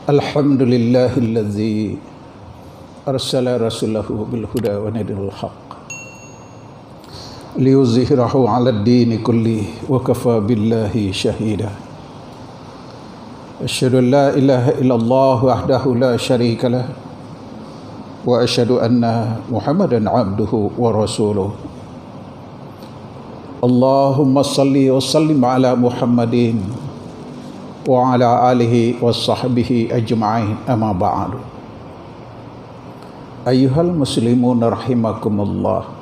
Alhamdulillahillazi arsala rasulahu bil huda wa dinil haqq liyuzhirahu 'alad dini kulli wa kafa billahi shahida. Asyhadu an la ilaha illallah wahdahu la syarika lah wa asyhadu anna Muhammadan 'abduhu wa rasuluh. Allahumma salli wa sallim ala Muhammadin wa ala alihi wa sahbihi ajma'in, amma ba'du. Ayyuhal muslimun rahimakumullah,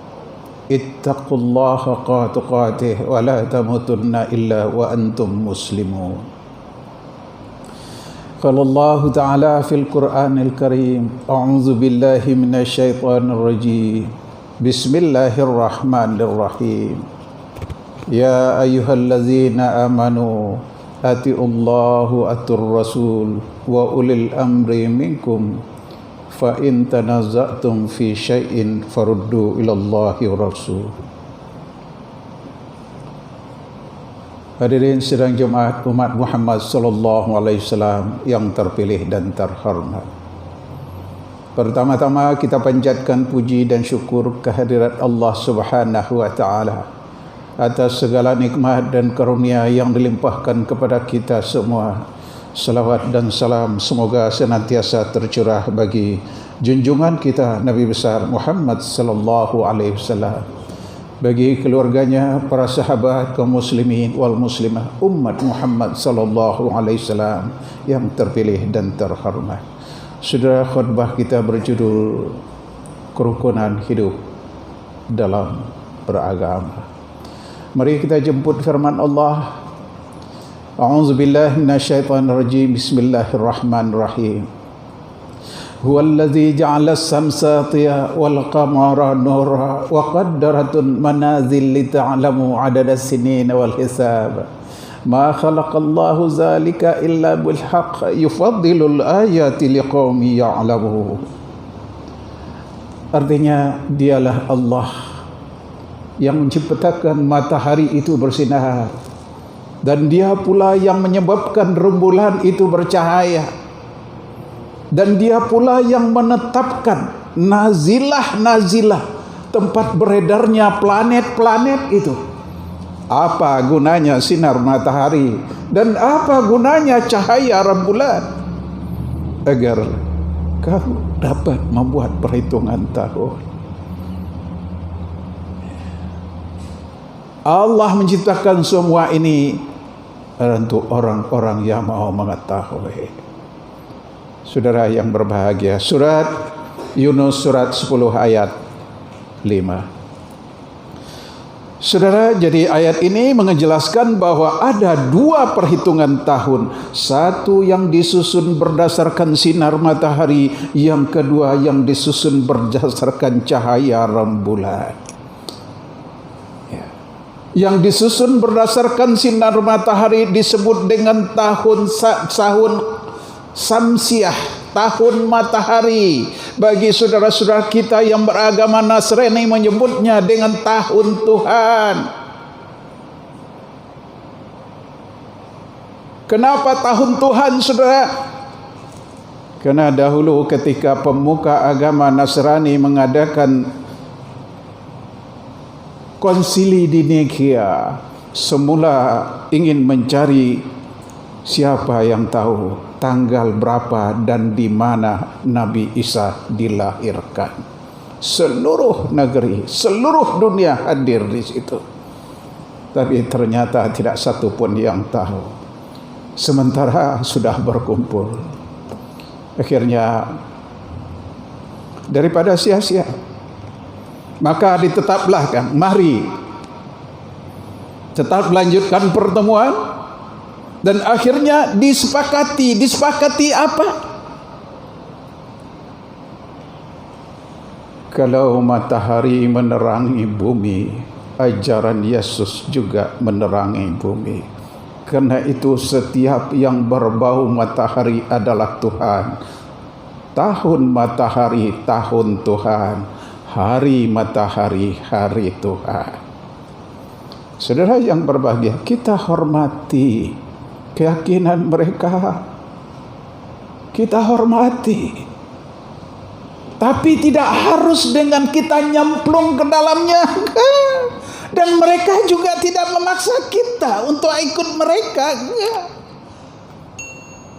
ittaqullaha haqqa tuqatih wa la tamutunna illa wa antum muslimun. Qala Allah ta'ala fil Qur'anil Karim, a'udzu billahi minasy syaithanir rajim. Bismillahirrahmanirrahim. Ya ayyuhallazina amanu atiullahu atur rasul wa ulil amri minkum fa in tanaza'tum fi syai'in faruddu ilallahi wa rasul. Hadirin sidang jemaat umat Muhammad sallallahu alaihi wasallam yang terpilih dan terhormat. Pertama-tama kita panjatkan puji dan syukur kehadirat Allah Subhanahu wa taala atas segala nikmat dan karunia yang dilimpahkan kepada kita semua. Salawat dan salam semoga senantiasa tercurah bagi junjungan kita Nabi besar Muhammad sallallahu alaihi wasallam, bagi keluarganya, para sahabat, kaum muslimin wal muslimah, umat Muhammad sallallahu alaihi wasallam yang terpilih dan terhormat. Saudara, khutbah kita berjudul kerukunan hidup dalam beragama. Mari kita jemput firman Allah. A'udzu billahi minasyaitonir rajim. Bismillahirrahmanirrahim. Huwallazi ja'ala as-samsa diya wal qamara nura wa qaddaratun manazil li ta'lamu 'adada as-sinin wal hisab. Ma khalaqallahu zalika illa bil haqq yufaddilul ayati liqaumin ya'lamun. Artinya, dialah Allah yang menciptakan matahari itu bersinar, dan dia pula yang menyebabkan rembulan itu bercahaya, dan dia pula yang menetapkan nazilah-nazilah, tempat beredarnya planet-planet itu. Apa gunanya sinar matahari dan apa gunanya cahaya rembulan? Agar kau dapat membuat perhitungan tahun. Allah menciptakan semua ini untuk orang-orang yang mau mengetahui. Saudara yang berbahagia, surat Yunus surat 10 ayat 5. Saudara, jadi ayat ini menjelaskan bahwa ada dua perhitungan tahun. Satu yang disusun berdasarkan sinar matahari, yang kedua yang disusun berdasarkan cahaya rembulan. Yang disusun berdasarkan sinar matahari disebut dengan tahun Samsiah, tahun matahari. Bagi saudara-saudara kita yang beragama Nasrani menyebutnya dengan tahun Tuhan. Kenapa tahun Tuhan, saudara? Karena dahulu ketika pemuka agama Nasrani mengadakan konsili di Nikea, semula ingin mencari siapa yang tahu tanggal berapa dan di mana Nabi Isa dilahirkan. Seluruh negeri, seluruh dunia hadir di situ. Tapi ternyata tidak satu pun yang tahu. Sementara sudah berkumpul. Akhirnya daripada sia-sia, maka ditetaplah kan, mari tetap melanjutkan pertemuan, dan akhirnya disepakati apa? Kalau matahari menerangi bumi, ajaran Yesus juga menerangi bumi. Karena itu setiap yang berbau matahari adalah Tuhan. Tahun matahari, tahun Tuhan. Hari matahari, hari Tuhan. Saudara yang berbahagia, kita hormati keyakinan mereka. kita hormati. Tapi tidak harus dengan kita nyemplung ke dalamnya. Dan mereka juga tidak memaksa kita untuk ikut mereka.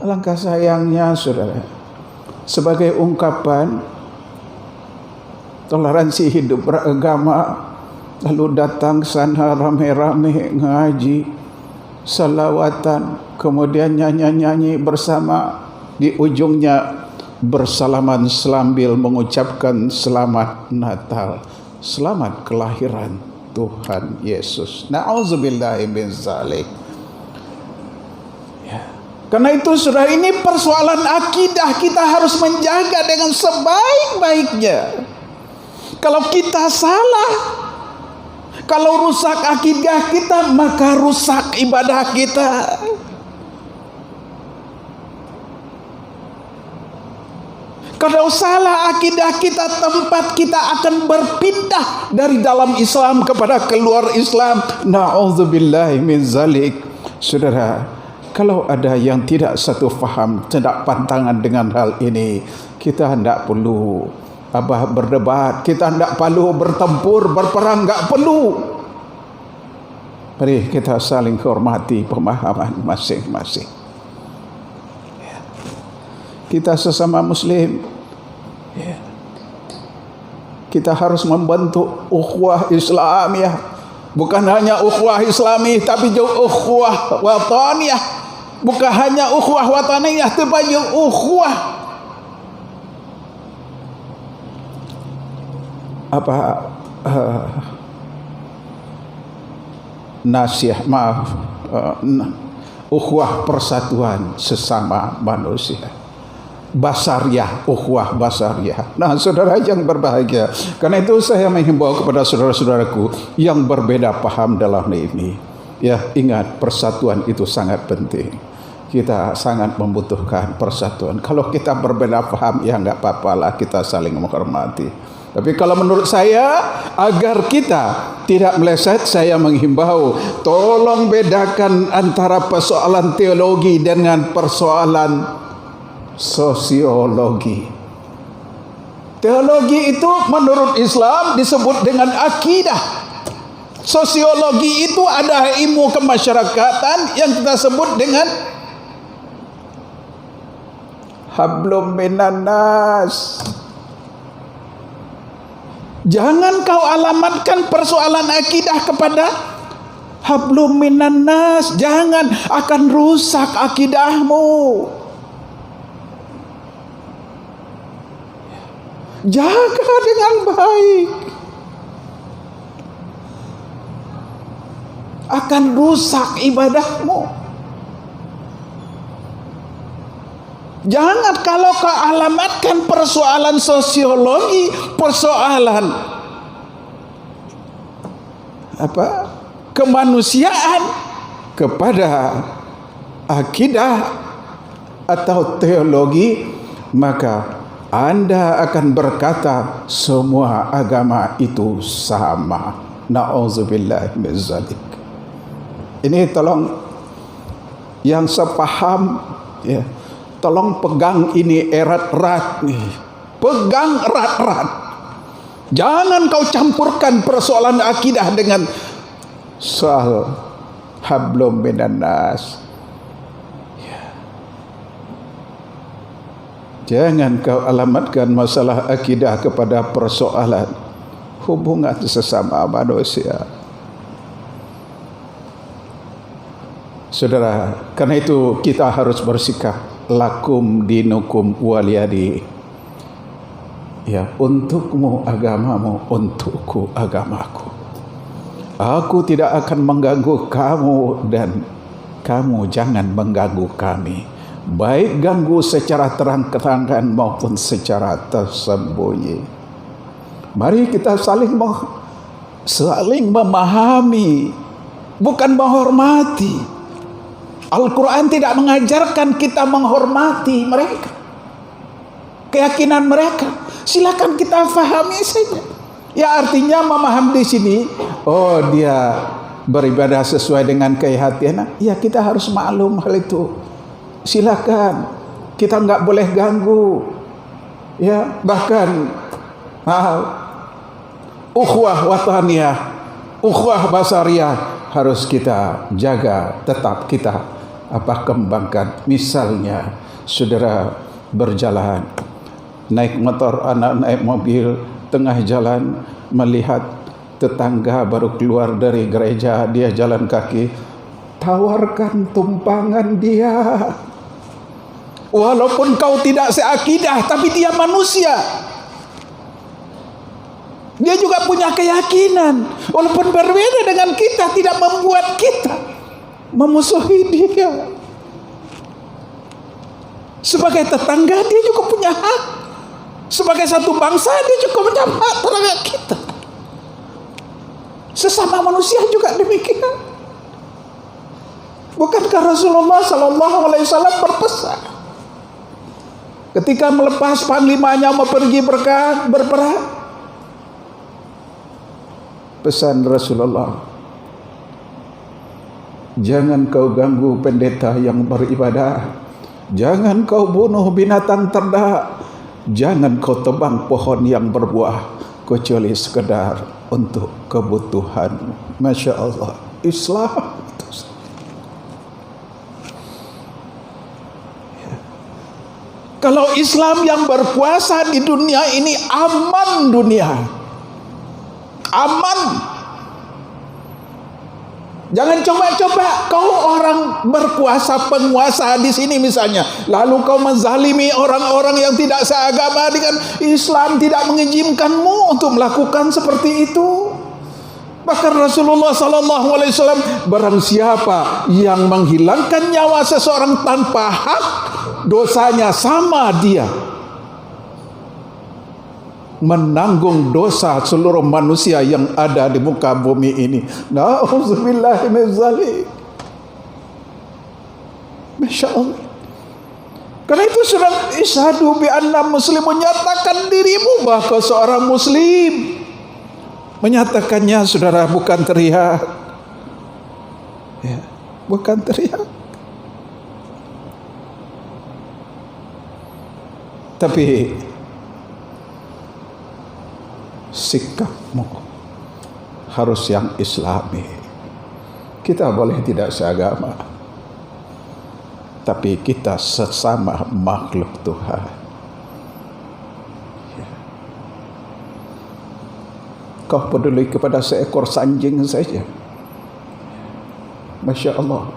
Alangkah sayangnya saudara, sebagai ungkapan toleransi hidup beragama, lalu datang sana rame-rame ngaji, salawatan, kemudian nyanyi-nyanyi bersama, di ujungnya bersalaman sambil mengucapkan selamat Natal, selamat kelahiran Tuhan Yesus. Na'udzubillahi min zalik. Ya. Karena itu saudara, ini persoalan akidah kita harus menjaga dengan sebaik-baiknya. Kalau kita salah, kalau rusak akidah kita, maka rusak ibadah kita. Kalau salah akidah kita, tempat kita akan berpindah dari dalam Islam kepada keluar Islam. Na'udzubillahi min zalik. Saudara, kalau ada yang tidak satu faham, tidak pantangan dengan hal ini, kita tidak perlu berdebat, kita tidak perlu bertempur, berperang, tidak perlu. Mari kita saling hormati pemahaman masing-masing. Kita sesama muslim, kita harus membentuk ukhuwah Islamiyah. Bukan hanya ukhuwah Islami, tapi juga ukhuwah wataniyah. Bukan hanya ukhuwah wataniyah, tapi juga ukhuwah ukhuwah persatuan sesama manusia. Basariyah, ukhuwah basariyah. Nah, saudara yang berbahagia, karena itu saya menghimbau kepada saudara-saudaraku yang berbeda paham dalam ini. Ya, ingat, persatuan itu sangat penting. Kita sangat membutuhkan persatuan. Kalau kita berbeda paham, ya enggak apa-apalah, kita saling menghormati. Tapi kalau menurut saya, agar kita tidak meleset, saya menghimbau, tolong bedakan antara persoalan teologi dengan persoalan sosiologi. Teologi itu menurut Islam disebut dengan akidah. Sosiologi itu ada ilmu kemasyarakatan yang kita sebut dengan hablum minan nas. Jangan kau alamatkan persoalan akidah kepada hablum minan nas. Jangan, akan rusak akidahmu. Jaga dengan baik, akan rusak ibadahmu. Jangan kalau kau alamatkan persoalan sosiologi, persoalan kemanusiaan kepada akidah atau teologi, maka Anda akan berkata semua agama itu sama. Na'udzubillahi min zalik. Ini tolong yang sepaham, ya, tolong pegang ini erat-erat nih. Pegang erat-erat. Jangan kau campurkan persoalan akidah dengan soal hablum minan nas. Jangan kau alamatkan masalah akidah kepada persoalan hubungan sesama manusia. Saudara, karena itu kita harus bersikap lakum dinukum waliyadi. Ya, untukmu agamamu, untukku agamaku. Aku tidak akan mengganggu kamu dan kamu jangan mengganggu kami. Baik ganggu secara terang-terangan maupun secara tersembunyi. Mari kita saling memahami, bukan menghormati. Al-Quran tidak mengajarkan kita menghormati mereka, keyakinan mereka. Silakan kita fahami saja. Ya, artinya memahami di sini, oh dia beribadah sesuai dengan kehati-hatian. Ya, kita harus maklum hal itu. Silakan. kita nggak boleh ganggu. Ya, bahkan ukhuwah wataniyah, ukhuwah basariyah harus kita jaga, tetap kita kembangkan. Misalnya saudara berjalan, naik motor, anak naik mobil, tengah jalan melihat tetangga baru keluar dari gereja, dia jalan kaki, tawarkan tumpangan dia. Walaupun kau tidak seakidah, tapi dia manusia. Dia juga punya keyakinan. Walaupun berbeda dengan kita, tidak membuat kita memusuhi dia. Sebagai tetangga, dia juga punya hak. Sebagai satu bangsa, dia juga punya hak terhadap kita. Sesama manusia juga demikian. Bukankah Rasulullah SAW berpesan ketika melepas panglimanya mau pergi berperang? Pesan Rasulullah, jangan kau ganggu pendeta yang beribadah, jangan kau bunuh binatang ternak, jangan kau tebang pohon yang berbuah kecuali sekedar untuk kebutuhan. Masya Allah, Islam. Kalau Islam yang berkuasa di dunia ini, aman dunia. Aman. Jangan coba-coba kau orang berkuasa, penguasa di sini misalnya, lalu kau menzalimi orang-orang yang tidak seagama dengan Islam, tidak mengizinkanmu untuk melakukan seperti itu. Bahkan Rasulullah SAW, barang siapa yang menghilangkan nyawa seseorang tanpa hak, dosanya sama dia menanggung dosa seluruh manusia yang ada di muka bumi ini. Na'udzubillahi min dzalik. Masya Allah. Karena itu surat isyhadu bi anna muslimun, nyatakan dirimu bahwa seorang muslim. Menyatakannya saudara bukan teriak, ya, bukan teriak, tapi sikapmu harus yang Islami. Kita boleh tidak seagama, tapi kita sesama makhluk Tuhan. Kau peduli kepada seekor anjing saja, Masya Allah.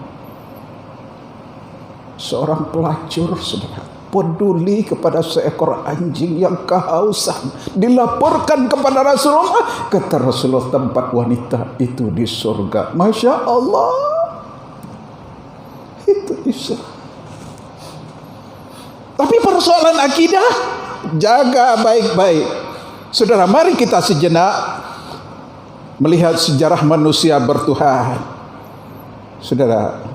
Seorang pelacur saudara peduli kepada seekor anjing yang kehausan, dilaporkan kepada Rasulullah. Kata Rasulullah, tempat wanita itu di surga. Masya Allah. Itu Islam. Tapi persoalan akidah, jaga baik-baik. Saudara, mari kita sejenak melihat sejarah manusia bertuhan. Saudara,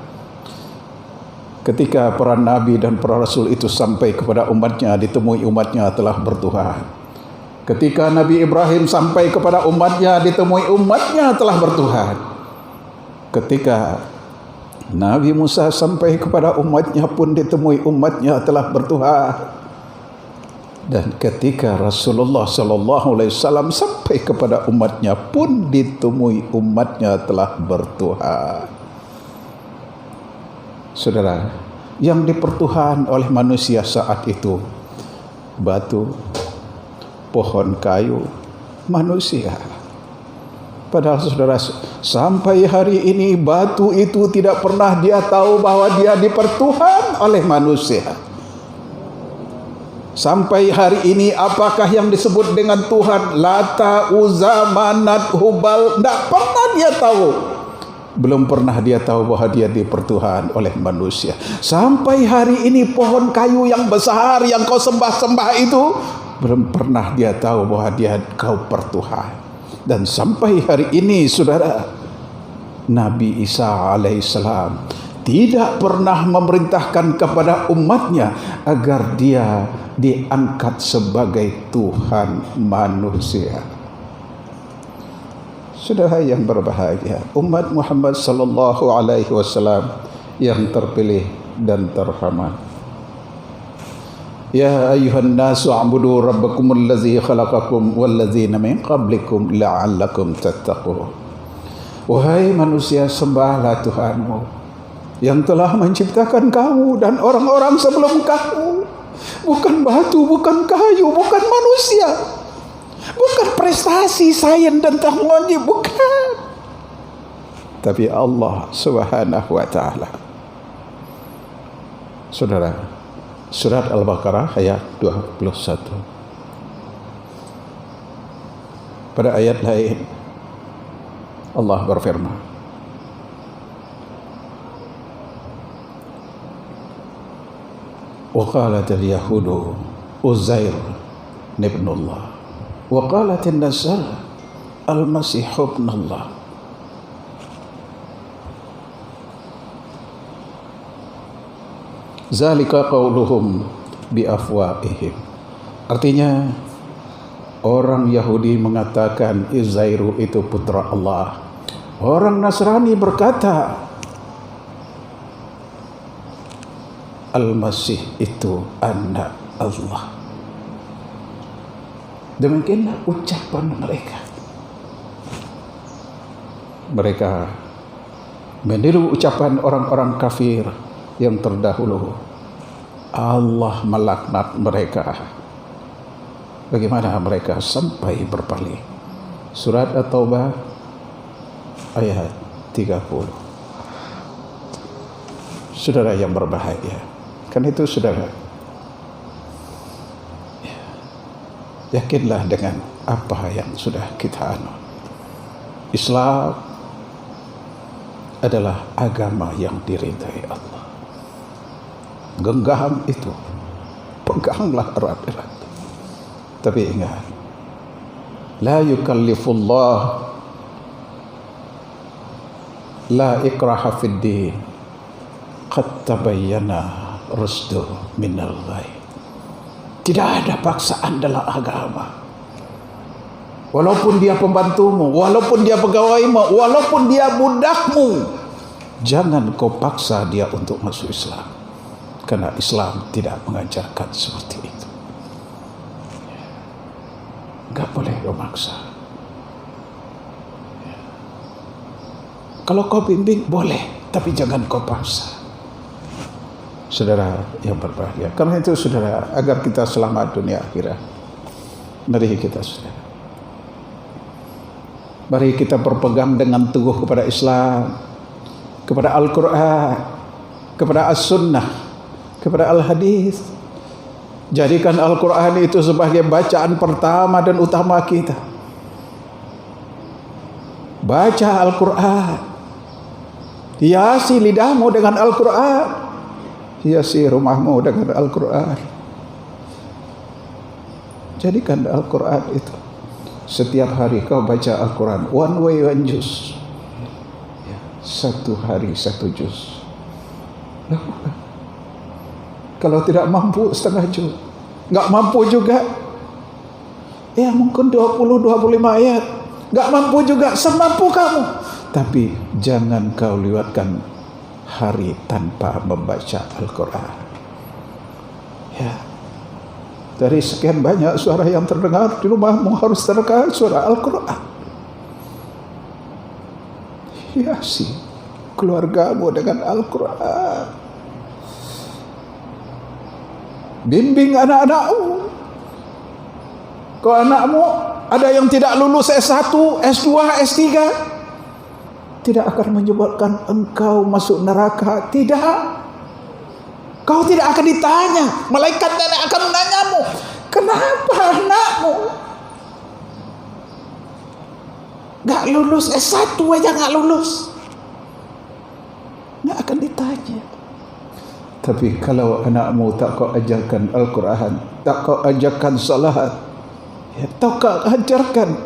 ketika para nabi dan para rasul itu sampai kepada umatnya, ditemui umatnya telah bertuhan. Ketika Nabi Ibrahim sampai kepada umatnya, ditemui umatnya telah bertuhan. Ketika Nabi Musa sampai kepada umatnya pun ditemui umatnya telah bertuhan. Dan ketika Rasulullah SAW sampai kepada umatnya pun ditemui umatnya telah bertuhan. Saudara, yang dipertuhan oleh manusia saat itu batu, pohon kayu, manusia. Padahal saudara, sampai hari ini batu itu tidak pernah dia tahu bahwa dia dipertuhan oleh manusia. Sampai hari ini apakah yang disebut dengan Tuhan, Lata, Uzza, Manat, Hubal, tidak pernah dia tahu. Belum pernah dia tahu bahwa dia dipertuhan oleh manusia. Sampai hari ini pohon kayu yang besar yang kau sembah-sembah itu, belum pernah dia tahu bahwa dia kau pertuhan. Dan sampai hari ini saudara, Nabi Isa alaihissalam tidak pernah memerintahkan kepada umatnya agar dia diangkat sebagai Tuhan manusia. Saudara yang berbahagia, umat Muhammad sallallahu alaihi wasallam yang terpilih dan terhormat. Ya ayuhan nasu a'budu rabbakumul ladzi khalaqakum wal ladzina min qablikum la'allakum tattaqun. Wahai manusia, sembahlah Tuhanmu yang telah menciptakan kamu dan orang-orang sebelum kamu. Bukan batu, bukan kayu, bukan manusia, bukan prestasi sains dan teknologi, bukan. Tapi Allah Subhanahu wa ta'ala. Saudara, surat Al-Baqarah ayat 21. Pada ayat lain Allah berfirman, wa qalatil yahudu Uzair ibnullah wa qalatin nasara al-masih ibnullah. Zalika qauluhum bi afwahihim. Artinya orang Yahudi mengatakan Uzairu itu putra Allah. Orang Nasrani berkata Al-Masih itu anak Allah. Demikianlah ucapan mereka. Mereka meniru ucapan orang-orang kafir yang terdahulu. Allah melaknat mereka. Bagaimana mereka sampai berpaling? Surat At-Taubah ayat 30. Saudara yang berbahagia, kan itu saudara, yakinlah dengan apa yang sudah kita anut. Islam adalah agama yang diridhai Allah. Genggam itu, peganglah erat-erat. Tapi ingat, la yukallifullah la ikraha fid din qad tabayyana rusdu minal ghai. Tidak ada paksaan dalam agama. Walaupun dia pembantumu, walaupun dia pegawaimu, walaupun dia budakmu, jangan kau paksa dia untuk masuk Islam. Karena Islam tidak mengajarkan seperti itu. Enggak boleh kau maksa. Kalau kau bimbing boleh, tapi jangan kau paksa. Saudara yang berbahagia, karena itu saudara, agar kita selamat dunia akhirat, mari kita saudara, mari kita berpegang dengan teguh kepada Islam, kepada Al-Quran, kepada As-Sunnah, kepada Al-Hadis. Jadikan Al-Quran itu sebagai bacaan pertama dan utama kita. Baca Al-Quran, hiasi lidahmu dengan Al-Quran, hiasi rumahmu dengan Al-Quran. Jadikan Al-Quran itu setiap hari kau baca Al-Quran, one way one juz, satu hari satu juz. Kalau tidak mampu setengah juz, nggak mampu juga, ya mungkin 20-25 ayat, nggak mampu juga, semampu kamu. Tapi jangan kau lewatkan hari tanpa membaca Al-Quran. Ya, dari sekian banyak suara yang terdengar di rumahmu, harus terdengar suara Al-Quran. Hiasi keluargamu dengan Al-Quran. Bimbing anak-anakmu. Kalau anakmu ada yang tidak lulus S1, S2, S3, tidak akan menyebabkan engkau masuk neraka. Tidak. Kau tidak akan ditanya. Malaikat tidak akan menanyamu, kenapa anakmu gak lulus S1 aja gak lulus. Gak akan ditanya. Tapi kalau anakmu tak kau ajarkan Al-Quran, tak kau ajarkan salat, ya, tak kau ajarkan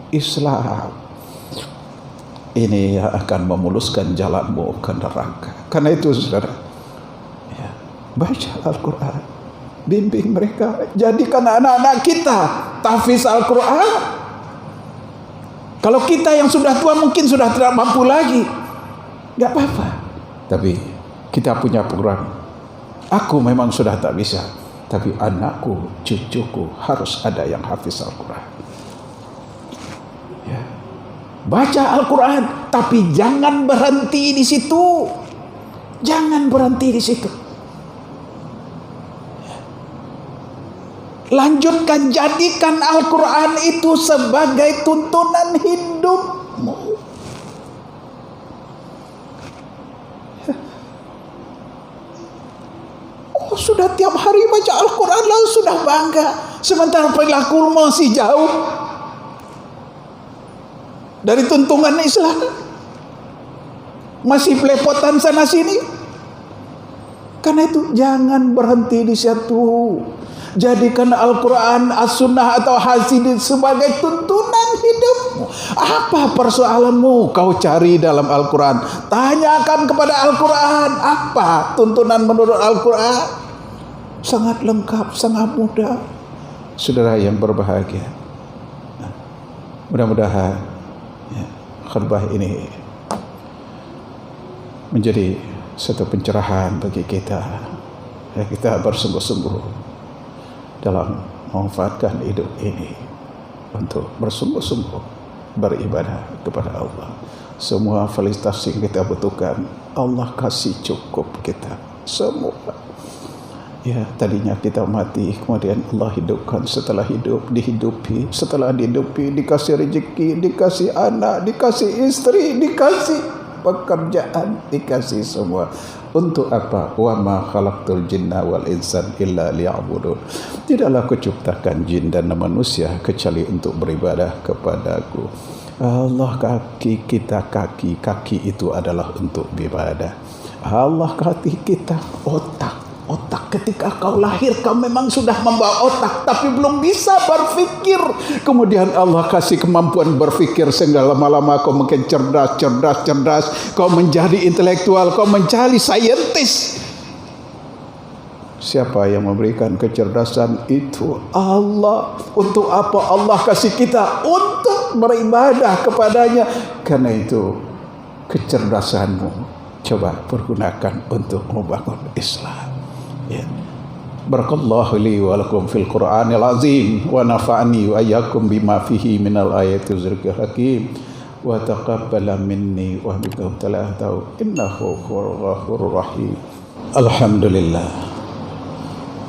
Islam, ini yang akan memuluskan jalanmu ke neraka. Karena itu saudara, ya, baca Al-Quran, bimbing mereka, jadikan anak-anak kita tahfiz Al-Quran. Kalau kita yang sudah tua mungkin sudah tidak mampu lagi, gak apa-apa. Tapi kita punya program. Aku memang sudah tak bisa, tapi anakku, cucuku harus ada yang hafiz Al-Quran. Ya. Baca Al-Quran, tapi jangan berhenti di situ. Jangan berhenti di situ. Lanjutkan, jadikan Al-Quran itu sebagai tuntunan hidupmu. Oh, sudah tiap hari baca Al-Quran lalu sudah bangga, sementara perilaku masih jauh dari tuntunan Islam, masih pelepotan sana sini. Karena itu jangan berhenti di situ. Jadikan Al-Quran, As-Sunnah atau Hadis sebagai tuntunan hidupmu. Apa persoalanmu? Kau cari dalam Al-Quran. Tanyakan kepada Al-Quran. Apa tuntunan menurut Al-Quran? Sangat lengkap, sangat mudah. Saudara yang berbahagia, mudah-mudahan khutbah ini menjadi satu pencerahan bagi kita. Kita bersungguh-sungguh dalam memanfaatkan hidup ini untuk bersungguh-sungguh beribadah kepada Allah. Semua fasilitas yang kita butuhkan Allah kasih cukup kita semua. Ya, tadinya kita mati, kemudian Allah hidupkan. Setelah hidup, dihidupi. Setelah dihidupi, dikasih rezeki, dikasih anak, dikasih istri, dikasih pekerjaan, dikasih semua. Untuk apa? Wa ma khalaqtul jinna wal insan illa liya'budun. Tidaklah kuciptakan jin dan manusia kecuali untuk beribadah kepadaku. Allah kaki kita, kaki itu adalah untuk beribadah. Allah kaki kita, otak. Ketika kau lahir, kau memang sudah membawa otak, tapi belum bisa berfikir. Kemudian Allah kasih kemampuan berfikir sehingga lama-lama kau makin cerdas. Kau menjadi intelektual, kau menjadi saintis. Siapa yang memberikan kecerdasan itu? Allah. Untuk apa Allah kasih kita? Untuk beribadah kepadanya. Karena itu kecerdasanmu coba pergunakan untuk membangun Islam. Ya. Barakallahu li wa lakum fil Qur'anil azim wa nafa'ani wa iyyakum bima fihi minal ayati zikril hakim wa taqabbala minni wa minkum talatau innahu ghafurur rahim. Alhamdulillah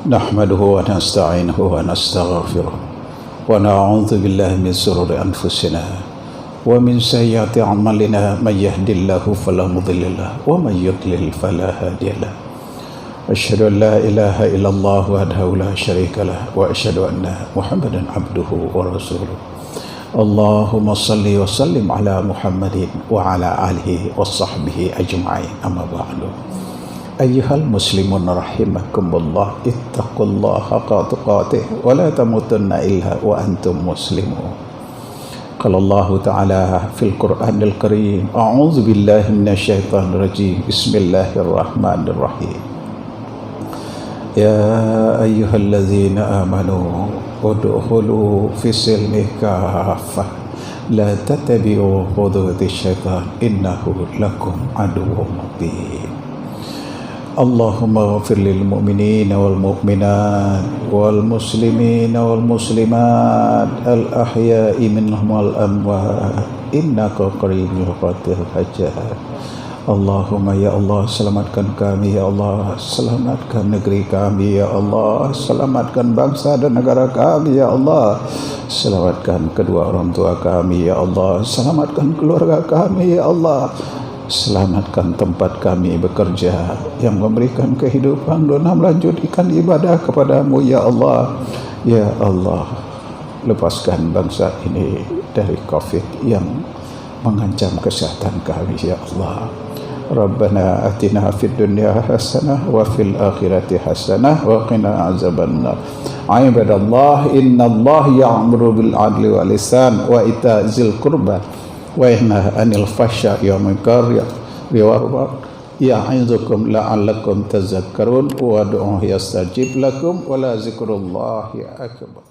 nahmaduhu wa nasta'inuhu wa nastaghfiruh wa na'udzu billahi min shururi anfusina wa min sayyiati a'malina may yahdihillahu fala mudilla lahu wa may yudlil fala hadiya lahu. أشهد أن لا إله إلا الله وحده لا شريك له وأشهد أن محمدا عبده ورسوله. اللهم صل وسلم على محمد وعلى آله وصحبه أجمعين. أما بعد أيها المسلمون رحمكم الله اتقوا الله حق تقاته ولا تموتن إلا وأنتم مسلمون. قال الله تعالى في القرآن الكريم أعوذ بالله من الشيطان الرجيم بسم الله الرحمن الرحيم. يا أيها الذين آمنوا ادخلوا في السلم كافة لا تتبعوا خطوات الشيطان إنه لكم عدو مبين. اللهم اغفر للمؤمنين والمؤمنات والمسلمين والمسلمات الأحياء منهم والأموات إنك قريب مجيب الحاجات. Allahumma ya Allah, selamatkan kami ya Allah, selamatkan negeri kami ya Allah, selamatkan bangsa dan negara kami ya Allah, selamatkan kedua orang tua kami ya Allah, selamatkan keluarga kami ya Allah, selamatkan tempat kami bekerja yang memberikan kehidupan dan melanjutkan ibadah kepadamu ya Allah. Ya Allah, lepaskan bangsa ini dari COVID yang mengancam kesehatan kami ya Allah. Rabbana atina fid dunya hasanah wa fil akhirati hasanah wa qina azabannar. Ibadallah, innallaha ya'muru bil adli wal ihsan wa ita'zil qurba wa yanha 'anil fahsya'i wal munkari ya'izukum la'allakum tadhakkarun wa ad'uhu yastajib lakum wa la zikrullahi akbar.